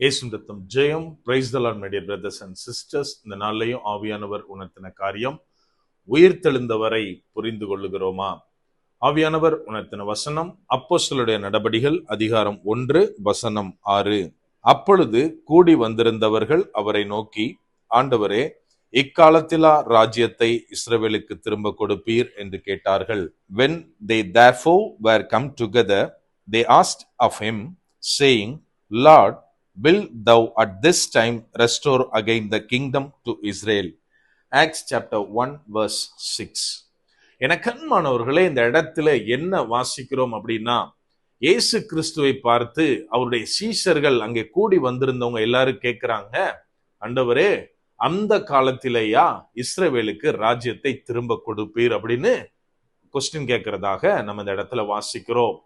இயேசுவின் ரத்தம் ஜெயம். Praise the lord my dear brothers and sisters. இந்த நாள்லையும் ஆவியானவர் உணர்த்தின காரியம், உயிர்த்தெழுந்தவரை புரிந்து கொள்ளுகிறோமா? ஆவியானவர் உணர்த்தின வசனம் அப்போஸ்தலருடைய நடபடிகள் அதிகாரம் 1 வசனம் 6. அப்பொழுது கூடி வந்திருந்தவர்கள் அவரை நோக்கி, ஆண்டவரே, இக்காலத்திலா ராஜ்யத்தை இஸ்ரவேலுக்கு திரும்ப கொடுப்பீர் என்று கேட்டார்கள். When they therefore were come together, they asked of him, saying, Lord, will thou at this time restore again the kingdom to Israel? Acts chapter 1 verse 6. என கண்மானவர்களே, இந்த இடத்துல என்ன வாசிக்கிறோம் அப்படின்னா, இயேசு கிறிஸ்துவை பார்த்து அவருடைய சீஷர்கள் அங்கே கூடி வந்திருந்தவங்க எல்லாரும் கேட்கிறாங்க, ஆண்டவரே, அந்த காலத்திலேயா இஸ்ரவேலுக்கு ராஜ்யத்தை திரும்ப கொடுப்பீர் அப்படின்னு கொஸ்டின் கேட்கிறதாக நம்ம இந்த இடத்துல வாசிக்கிறோம்.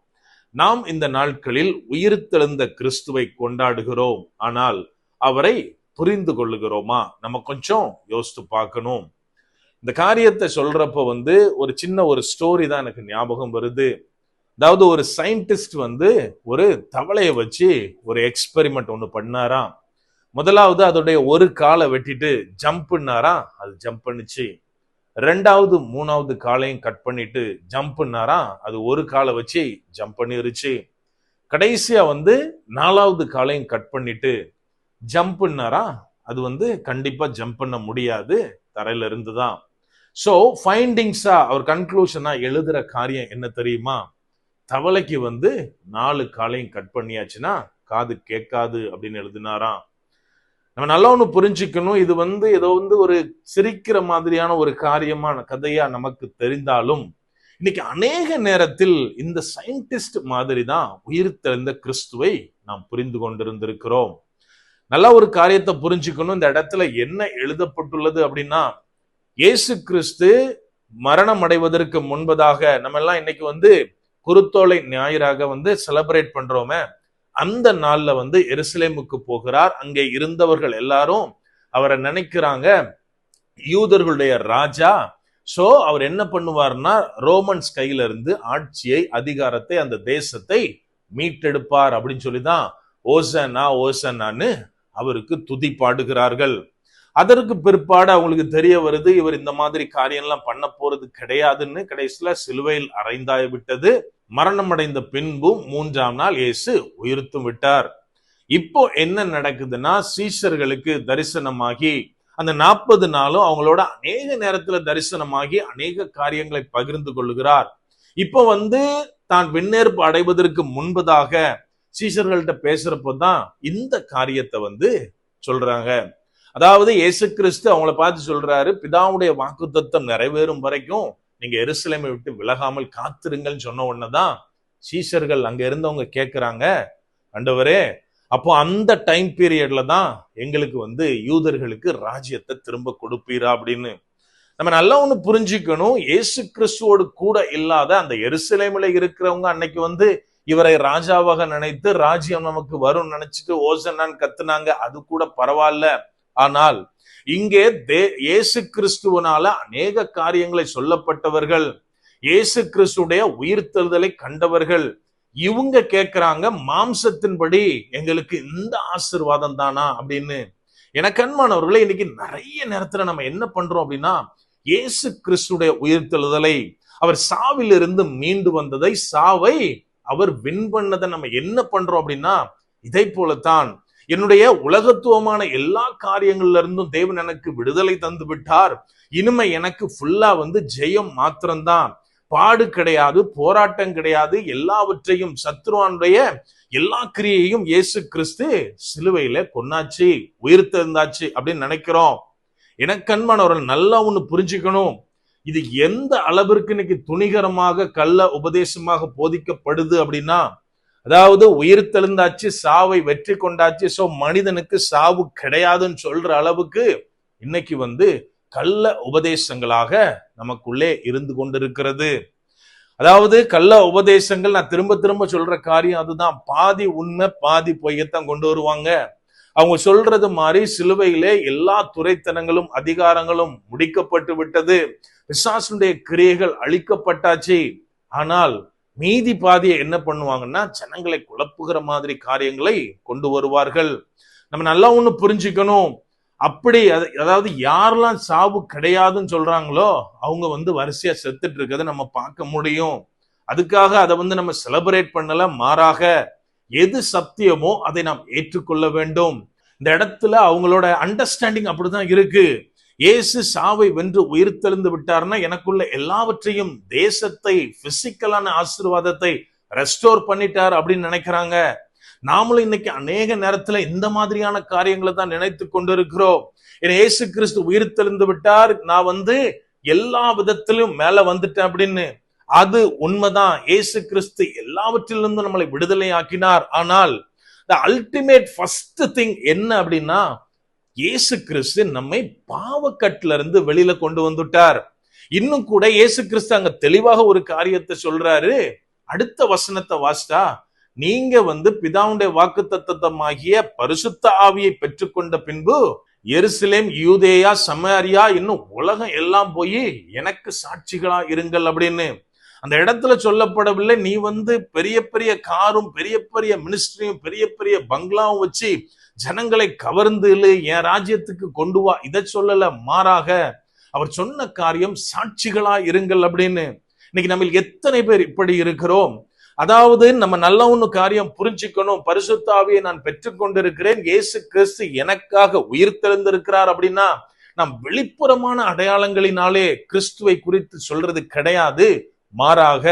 நாம் இந்த நாட்களில் உயிர்த்தெழுந்த கிறிஸ்துவை கொண்டாடுகிறோம். ஆனால் அவரை புரிந்து கொள்ளுகிறோமா? நம்ம கொஞ்சம் யோசித்து பார்க்கணும். இந்த காரியத்தை சொல்றப்ப ஒரு சின்ன ஸ்டோரி தான் எனக்கு ஞாபகம் வருது. அதாவது ஒரு சயின்டிஸ்ட் ஒரு தவளையை வச்சு ஒரு எக்ஸ்பெரிமெண்ட் ஒன்று பண்ணாராம். முதலாவது அதோடைய ஒரு காலை வெட்டிட்டு ஜம்ப் பண்ணாராம், அது ஜம்ப் பண்ணுச்சு. ரெண்டாவது மூணாவது காலையும் கட் பண்ணிட்டு ஜம்ப் பண்ணாராம், அது ஒரு காலை வச்சு ஜம்ப் பண்ணிருச்சு. கடைசியா நாலாவது காலையும் கட் பண்ணிட்டு ஜம்ப் பண்ணாராம், அது கண்டிப்பா ஜம்ப் பண்ண முடியாது, தரையில இருந்துதான். சோ ஃபைண்டிங்ஸா அவர் கன்க்ளூஷனா எழுதுற காரியம் என்ன தெரியுமா? தவளைக்கு 4 காலையும் கட் பண்ணியாச்சுன்னா காது கேட்காது அப்படின்னு எழுதினாராம். நம்ம நல்லா ஒண்ணு புரிஞ்சுக்கணும். இது ஏதோ ஒரு சிரிக்கிற மாதிரியான ஒரு காரியமான கதையா நமக்கு தெரிந்தாலும், இன்னைக்கு அநேக நேரத்தில் இந்த சயின்டிஸ்ட் மாதிரி தான் உயிர்த்தெழுந்த கிறிஸ்துவை நாம் புரிந்து கொண்டிருந்திருக்கிறோம். நல்ல ஒரு காரியத்தை புரிஞ்சுக்கணும். இந்த இடத்துல என்ன எழுதப்பட்டுள்ளது அப்படின்னா, இயேசு கிறிஸ்து மரணம் அடைவதற்கு முன்பதாக நம்ம எல்லாம் இன்னைக்கு குருத்தோலை ஞாயிறாக செலிப்ரேட் பண்றோமே, அந்த நாள்ல எருசலேமுக்கு போகிறார். அங்கே இருந்தவர்கள் எல்லாரும் அவரை நினைக்கிறாங்க யூதர்களுடைய ராஜா. சோ அவர் என்ன பண்ணுவார்னா, ரோமன்ஸ் கையில இருந்து ஆட்சியை, அதிகாரத்தை, அந்த தேசத்தை மீட்டெடுப்பார் அப்படின்னு சொல்லிதான் ஓசன்னா ஓசன்னான்னு அவருக்கு துதி பாடுகிறார்கள். அதற்கு பிற்பாடு அவங்களுக்கு தெரிய வருது, இவர் இந்த மாதிரி காரியம்லாம் பண்ண போறது கிடையாதுன்னு. கடைசியில சிலுவையில் அறைந்தாய் விட்டது. மரணம் அடைந்த பின்பும் 3ஆம் நாள் இயேசு உயிர்த்தும் விட்டார். இப்போ என்ன நடக்குதுன்னா, சீஷர்களுக்கு தரிசனமாகி அந்த 40 நாளும் அவங்களோட அநேக நேரத்துல தரிசனமாகி அநேக காரியங்களை பகிர்ந்து கொள்ளுகிறார். இப்போ தான் விண்ணேற்பு அடைவதற்கு முன்பதாக சீஷர்கள்ட்ட பேசுறப்பதான் இந்த காரியத்தை சொல்றாங்க. அதாவது இயேசு கிறிஸ்து அவங்கள பார்த்து சொல்றாரு, பிதாவுடைய வாக்குத்தத்தம் நிறைவேறும் வரைக்கும் நீங்க எருசலேமை விட்டு விலகாமல் காத்திருங்கன்னு சொன்ன உடனேதான் சீஷர்கள் அங்க இருந்தவங்க கேட்கிறாங்க, ஆண்டவரே, அப்போ அந்த டைம் பீரியட்ல தான் எங்களுக்கு யூதர்களுக்கு ராஜ்யத்தை திரும்ப கொடுப்பீரா அப்படின்னு. நம்ம நல்லா ஒண்ணு புரிஞ்சுக்கணும். இயேசு கிறிஸ்துவோடு கூட இல்லாத அந்த எருசலேமில இருக்கிறவங்க அன்னைக்கு இவரை ராஜாவாக நினைத்து ராஜ்யம் நமக்கு வரும் நினைச்சிட்டு ஓசன்னான்னு கத்துனாங்க. அது கூட பரவாயில்ல. ஆனால் இங்கே இயேசு கிறிஸ்துவனால அநேக காரியங்களை சொல்லப்பட்டவர்கள், இயேசு கிறிஸ்துடைய உயிர்த்தெழுதலை கண்டவர்கள், இவங்க கேட்கிறாங்க, மாம்சத்தின்படி எங்களுக்கு இந்த ஆசீர்வாதம் தானா அப்படின்னு. எனக்கு அன்பானவர்களே, இன்னைக்கு நிறைய நேரத்துல நம்ம என்ன பண்றோம் அப்படின்னா, இயேசு கிறிஸ்துடைய உயிர்த்தெழுதலை, அவர் சாவிலிருந்து மீண்டு வந்ததை, சாவை அவர் வின் பண்ணதை நம்ம என்ன பண்றோம் அப்படின்னா, இதை போலத்தான் என்னுடைய உலகத்துவமான எல்லா காரியங்கள்ல இருந்தும் தேவன் எனக்கு விடுதலை தந்து விட்டார். இனிமே எனக்கு ஃபுல்லா ஜெயம் மாத்திரம்தான், பாடு கிடையாது, போராட்டம் கிடையாது. எல்லாவற்றையும் சத்ருவானுடைய எல்லா கிரியையும் இயேசு கிறிஸ்து சிலுவையில கொன்னாச்சு, உயிர்த்தெழுந்தாச்சு அப்படின்னு நினைக்கிறோம். எனக்கு அன்பானவர்கள் நல்லா ஒண்ணு புரிஞ்சுக்கணும். இது எந்த அளவிற்கு இன்னைக்கு துணிகரமாக கள்ள உபதேசமாக போதிக்கப்படுது அப்படின்னா, அதாவது உயிர்த்தெழுந்தாச்சு, சாவை வெற்றி கொண்டாச்சு, சோ மனிதனுக்கு சாவு கிடையாதுன்னு சொல்ற அளவுக்கு இன்னைக்கு கள்ள உபதேசங்களாக நமக்குள்ளே இருந்து கொண்டிருக்கிறது. அதாவது கள்ள உபதேசங்கள், நான் திரும்ப திரும்ப சொல்ற காரியம் அதுதான், பாதி உண்மை பாதி பொய்யத்தான் கொண்டு வருவாங்க. அவங்க சொல்றது மாதிரி சிலுவையிலே எல்லா துரைத்தனங்களும் அதிகாரங்களும் முடிக்கப்பட்டு விட்டது, பிசாசுடைய கிரியைகள் அழிக்கப்பட்டாச்சு. ஆனால் மீதி பாதியை என்ன பண்ணுவாங்கன்னா ஜனங்களை குழப்புகிற மாதிரி காரியங்களை கொண்டு வருவார்கள். நம்ம நல்லா ஒண்ணு புரிஞ்சுக்கணும். அப்படி அதாவது யாரெல்லாம் சாவு கிடையாதுன்னு சொல்றாங்களோ அவங்க வரிசையா செத்துட்டு இருக்கிறத நம்ம பார்க்க முடியும். அதுக்காக அதை நம்ம செலிப்ரேட் பண்ணல. மாறாக எது சத்தியமோ அதை நாம் ஏற்றுக்கொள்ள வேண்டும். இந்த இடத்துல அவங்களோட அண்டர்ஸ்டாண்டிங் அப்படிதான் இருக்கு. இயேசு சாவை வென்று உயிர்த்தெழுந்து விட்டார்னா எனக்குள்ள எல்லாவற்றையும், தேசத்தை, பிசிக்கலான ஆசீர்வாதத்தை ரெஸ்டோர் பண்ணிட்டார் அப்படின்னு நினைக்கிறாங்க. நாமளும் இன்னைக்கு அநேக நேரத்துல இந்த மாதிரியான காரியங்களை தான் நினைத்து கொண்டிருக்கிறோம். இயேசு கிறிஸ்து உயிர்த்தெழுந்து விட்டார், நான் எல்லா விதத்திலும் மேல வந்துட்டேன் அப்படின்னு. அது உண்மைதான். இயேசு கிறிஸ்து எல்லாவற்றிலிருந்து நம்மளை விடுதலை ஆக்கினார். ஆனால் the ultimate first thing என்ன அப்படின்னா, இயேசு கிறிஸ்து நம்மை பாவக்கட்டுல இருந்து வெளியில கொண்டு வந்துட்டார். இன்னும் கூட இயேசு கிறிஸ்து அங்க தெளிவாக ஒரு காரியத்தை சொல்றாரு. அடுத்த வசனத்தை வாசித்தா, நீங்க பிதாவுடைய வாக்குத்தத்தமாகிய பரிசுத்த ஆவியை பெற்றுக்கொண்ட பின்பு எருசலேம், யூதேயா, சமாரியா, இன்னும் உலகம் எல்லாம் போய் எனக்கு சாட்சிகளா இருங்கள் அப்படின்னு. அந்த இடத்துல சொல்லப்படவில்லை நீ பெரிய பெரிய காரும் பெரிய பெரிய மினிஸ்ட்ரியும் பெரிய பெரிய பங்களாவும் வச்சு ஜனங்களை கவர்ந்து என் ராஜ்யத்துக்கு கொண்டு வா, இதை சொல்லல. மாறாக அவர் சொன்ன காரியம் சாட்சிகளா இருங்கள் அப்படின்னு. இன்னைக்கு நம்ம எத்தனை பேர் இப்படி இருக்கிறோம்? அதாவது நம்ம நல்ல ஒண்ணு காரியம் புரிஞ்சுக்கணும். பரிசுத்த ஆவியை நான் பெற்றுக்கொண்டிருக்கிறேன், இயேசு கிறிஸ்து எனக்காக உயிர்த்தெழுந்திருக்கிறார் அப்படின்னா நாம் வெளிப்புறமான அடையாளங்களினாலே கிறிஸ்துவை குறித்து சொல்றது கிடையாது. மாறாக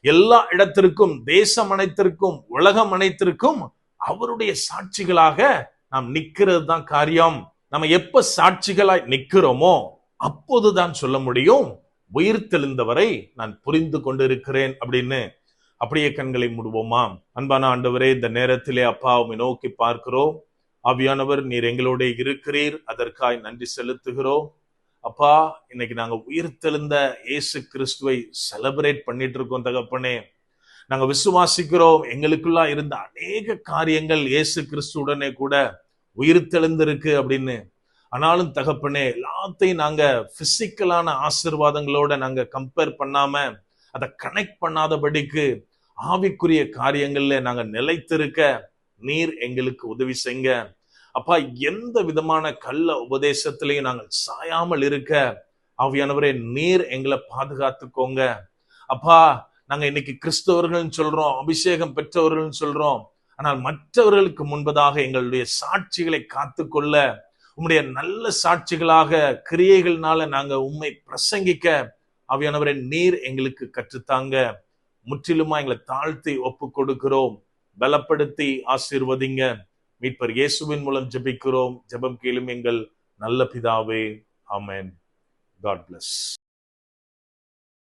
எல்லா இடத்திற்கும், தேசம் அனைத்திற்கும், உலகம் அனைத்திற்கும் அவருடைய சாட்சிகளாக நாம் நிக்கிறது தான் காரியம். நம்ம எப்ப சாட்சிகளாய் நிக்கிறோமோ அப்போதுதான் சொல்ல முடியும் உயிர்த்தெழுந்தவரை நான் புரிந்து கொண்டிருக்கிறேன் அப்படின்னு. அப்படியே கண்களை மூடுவோமா? அன்பான ஆண்டவரே, இந்த நேரத்திலே அப்பா உம்மை நோக்கி பார்க்கிறோம். ஆவியானவர், நீர் எங்களோட இருக்கிறீர், அதற்காய் நன்றி செலுத்துகிறோம். அப்பா, இன்னைக்கு நாங்க உயிர்த்தெழுந்த இயேசு கிறிஸ்துவை செலிப்ரேட் பண்ணிட்டு இருக்கோம் தகப்பனே. நாங்க விசுவாசிக்கிறோம் எங்களுக்குள்ள இருந்த அநேக காரியங்கள் இயேசு கிறிஸ்துவுடனே கூட உயிர்த்தெழுந்திருக்கு அப்படின்னு. ஆனாலும் தகப்பனே, எல்லாத்தையும் நாங்க பிசிக்கலான ஆசீர்வாதங்களோட நாங்க கம்பேர் பண்ணாம, அதை கனெக்ட் பண்ணாதபடிக்கு ஆவிக்குரிய காரியங்கள்ல நாங்க நிலைத்திருக்க நீர் எங்களுக்கு உதவி செய்யுங்க. அப்பா, எந்த விதமான கள்ள உபதேசத்திலையும் நாங்கள் சாயாமல் இருக்க ஆவியானவரே நீர் எங்களை பாதுகாத்துக்கோங்க. அப்பா, நாங்க இன்னைக்கு கிறிஸ்தவர்கள் சொல்றோம், அபிஷேகம் பெற்றவர்கள் சொல்றோம். ஆனால் மற்றவர்களுக்கு முன்பதாக எங்களுடைய சாட்சிகளை காத்துக்கொள்ள, உம்முடைய நல்ல சாட்சிகளாக கிரியைகள்னால நாங்க உம்மை பிரசங்கிக்க ஆவியானவரே நீர் எங்களுக்கு கற்றுத்தாங்க. முற்றிலுமா எங்களை தாழ்த்தி ஒப்பு கொடுக்கிறோம். பலப்படுத்தி ஆசீர்வதிங்க. மீட்பர் இயேசுவின் மூலம் ஜெபிக்கிறோம். ஜெபம் கேளும் எங்கள் நல்ல பிதாவே. ஆமென். God bless.